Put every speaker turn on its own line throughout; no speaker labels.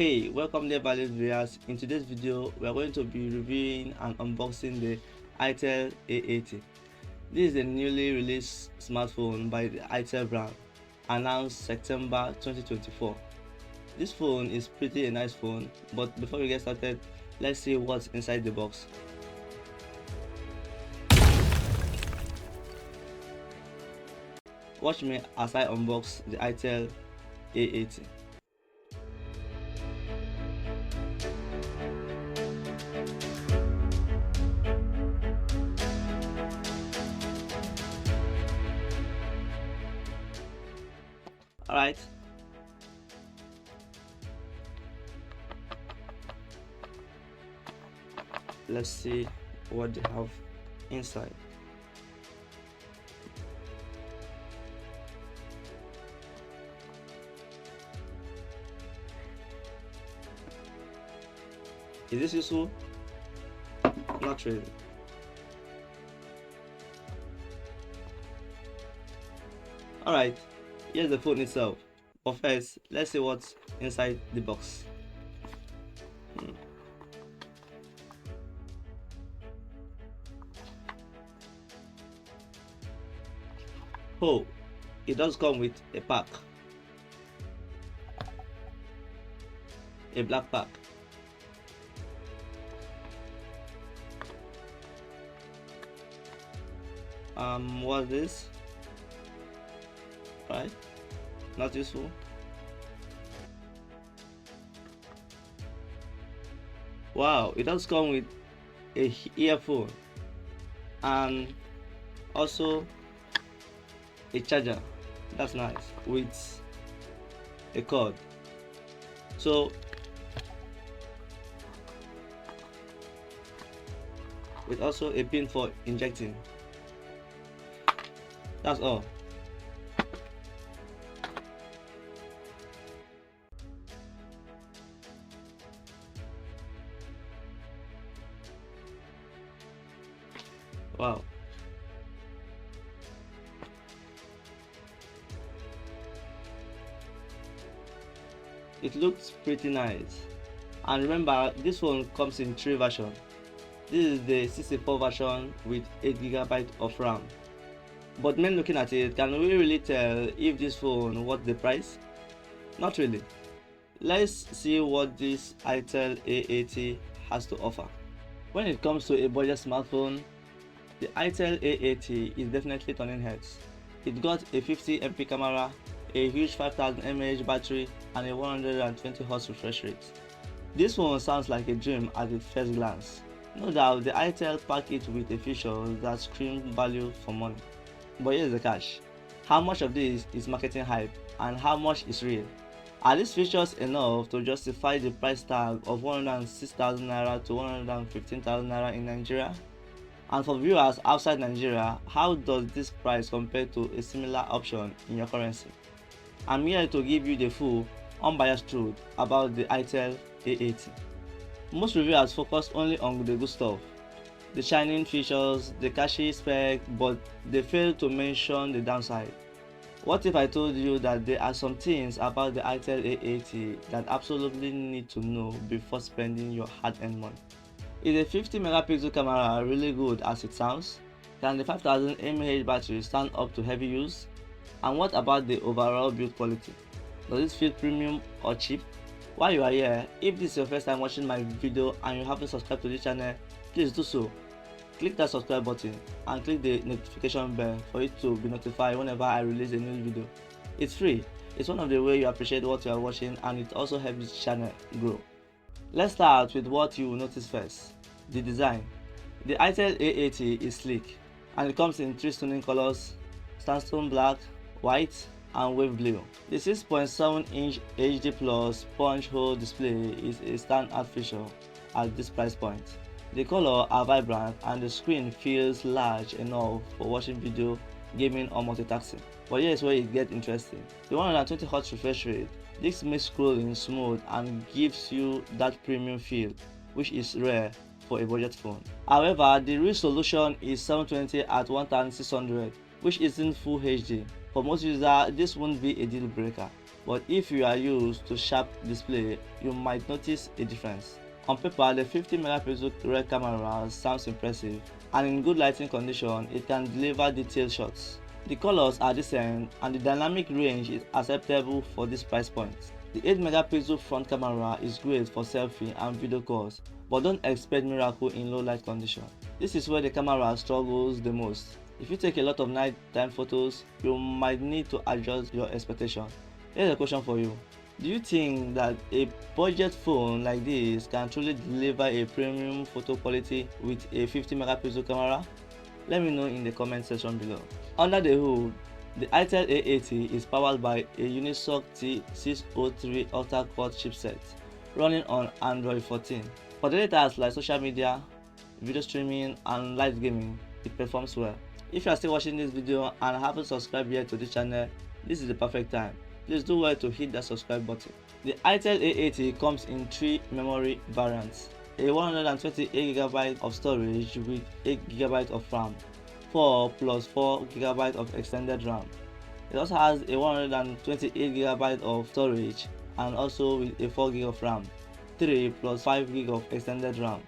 Hey, welcome there valued viewers. In today's video, we are going to be reviewing and unboxing the Itel A80. This is a newly released smartphone by the Itel brand, announced September 2024. This phone is pretty a nice phone, but before we get started, let's see what's inside the box. Watch me as I unbox the Itel A80. Alright, let's see what they have inside. Is this useful? Not really. Alright, here's the phone itself. But first, let's see what's inside the box. Oh, it does come with a pack. A black pack. What's this? Right? Not useful. Wow, it does come with a earphone and also a charger. That's nice, with a cord. So with also a pin for injecting. That's all. Wow. It looks pretty nice. And remember, this phone comes in 3 versions. This is the 64 version with 8GB of RAM. But men looking at it, can we really tell if this phone worth the price? Not really. Let's see what this Itel A80 has to offer. When it comes to a budget smartphone, the Itel A80 is definitely turning heads. It got a 50MP camera, a huge 5000 mAh battery, and a 120Hz refresh rate. This phone sounds like a dream at the first glance. No doubt the Itel packed it with a feature that screams value for money. But here's the catch. How much of this is marketing hype and how much is real? Are these features enough to justify the price tag of 106,000 naira to 115,000 naira in Nigeria? And for viewers outside Nigeria, how does this price compare to a similar option in your currency? I'm here to give you the full, unbiased truth about the Itel A80. Most reviewers focus only on the good stuff, the shining features, the catchy spec, but they fail to mention the downside. What if I told you that there are some things about the Itel A80 that absolutely need to know before spending your hard-earned money? Is a 50MP camera really good as it sounds? Can the 5000 mAh battery stand up to heavy use? And what about the overall build quality? Does it feel premium or cheap? While you are here, if this is your first time watching my video and you haven't subscribed to this channel, please do so. Click that subscribe button and click the notification bell for it to be notified whenever I release a new video. It's free. It's one of the ways you appreciate what you are watching, and it also helps this channel grow. Let's start with what you will notice first, the design. The Itel A80 is sleek and it comes in 3 stunning colors: sandstone black, white, and wave blue. The 6.7-inch HD Plus punch hole display is a standout feature at this price point. The colors are vibrant and the screen feels large enough for watching video, gaming, or multitasking. But here's where it gets interesting. The 120Hz refresh rate. This makes scrolling smooth and gives you that premium feel, which is rare for a budget phone. However, the real solution is 720 at 1600, which isn't full HD. For most users, this won't be a deal breaker. but if you are used to sharp display, you might notice a difference. On paper, the 50 megapixel rear camera sounds impressive, and in good lighting condition, it can deliver detailed shots. The colors are decent and the dynamic range is acceptable for this price point. The 8 megapixel front camera is great for selfie and video calls, but don't expect miracle in low light condition. This is where the camera struggles the most. If you take a lot of nighttime photos, you might need to adjust your expectation. Here's a question for you. Do you think that a budget phone like this can truly deliver a premium photo quality with a 50 megapixel camera? Let me know in the comment section below. Under the hood, the Itel A80 is powered by a Unisoc T603 octa-core chipset running on Android 14. For daily tasks like social media, video streaming and light gaming, it performs well. If you are still watching this video and haven't subscribed yet to this channel, this is the perfect time. Please do well to hit that subscribe button. The Itel A80 comes in 3 memory variants: a 128GB of storage with 8GB of RAM, 4 plus 4GB of extended RAM. It also has a 128GB of storage and also with a 4GB of RAM, 3 plus 5GB of extended RAM.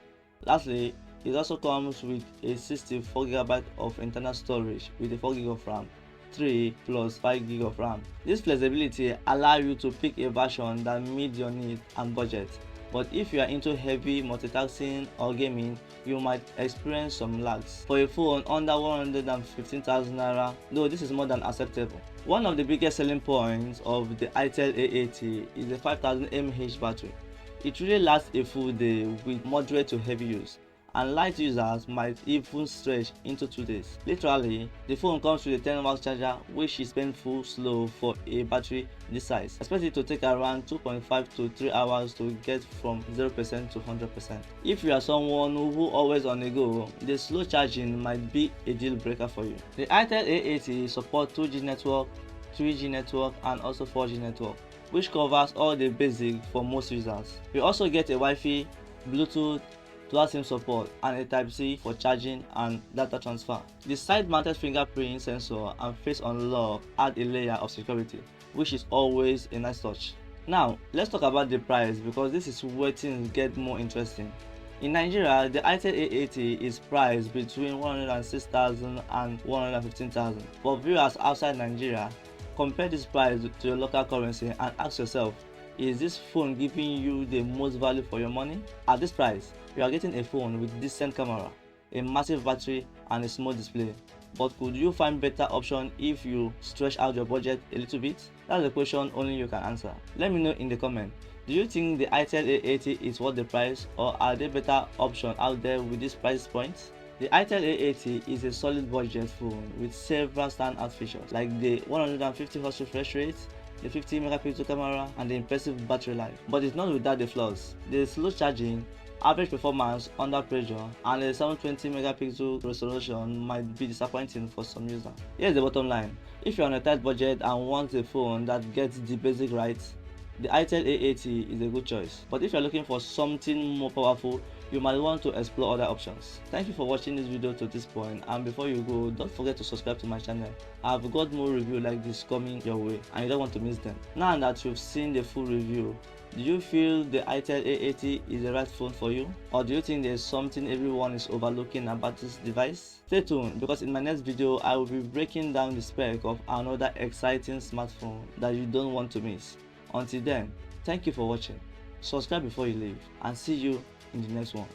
Lastly, it also comes with a 64GB of internal storage with a 4GB of RAM, 3 plus 5GB of RAM. This flexibility allows you to pick a version that meets your needs and budget. But if you are into heavy multitasking or gaming, you might experience some lags. For a phone under 115,000 naira, though this is more than acceptable. One of the biggest selling points of the Itel A80 is the 5000 mAh battery. It really lasts a full day with moderate to heavy use, and light users might even stretch into 2 days. Literally, the phone comes with a 10W charger, which is painful slow for a battery this size. Expect it to take around 2.5 to 3 hours to get from 0% to 100%. If you are someone who always on the go, the slow charging might be a deal breaker for you. The Itel A80 supports 2G network, 3G network and also 4G network, which covers all the basics for most users. You also get a Wi-Fi, Bluetooth, dual SIM support and a Type-C for charging and data transfer. The side-mounted fingerprint sensor and face unlock add a layer of security, which is always a nice touch. Now, let's talk about the price, because this is where things get more interesting. In Nigeria, the Itel A80 is priced between 106,000 and 115,000. For viewers outside Nigeria, compare this price to your local currency and ask yourself, is this phone giving you the most value for your money? At this price, you are getting a phone with decent camera, a massive battery and a small display. But could you find better option if you stretch out your budget a little bit? That's a question only you can answer. Let me know in the comment. Do you think the Itel A80 is worth the price, or are there better options out there with this price point? The Itel A80 is a solid budget phone with several standout features like the 150Hz refresh rate, the 50 megapixel camera and the impressive battery life. But it's not without the flaws. The slow charging, average performance under pressure and the 720 megapixel resolution might be disappointing for some users. Here's the bottom line: if you're on a tight budget and want a phone that gets the basic right, the Itel A80 is a good choice. But if you're looking for something more powerful, you might want to explore other options. Thank you for watching this video to this point, and before you go, don't forget to subscribe to my channel. I've got more reviews like this coming your way and you don't want to miss them. Now that you've seen the full review, do you feel the Itel A80 is the right phone for you? Or do you think there's something everyone is overlooking about this device? Stay tuned, because in my next video I will be breaking down the spec of another exciting smartphone that you don't want to miss. Until then, thank you for watching. Subscribe before you leave, and see you in the next one.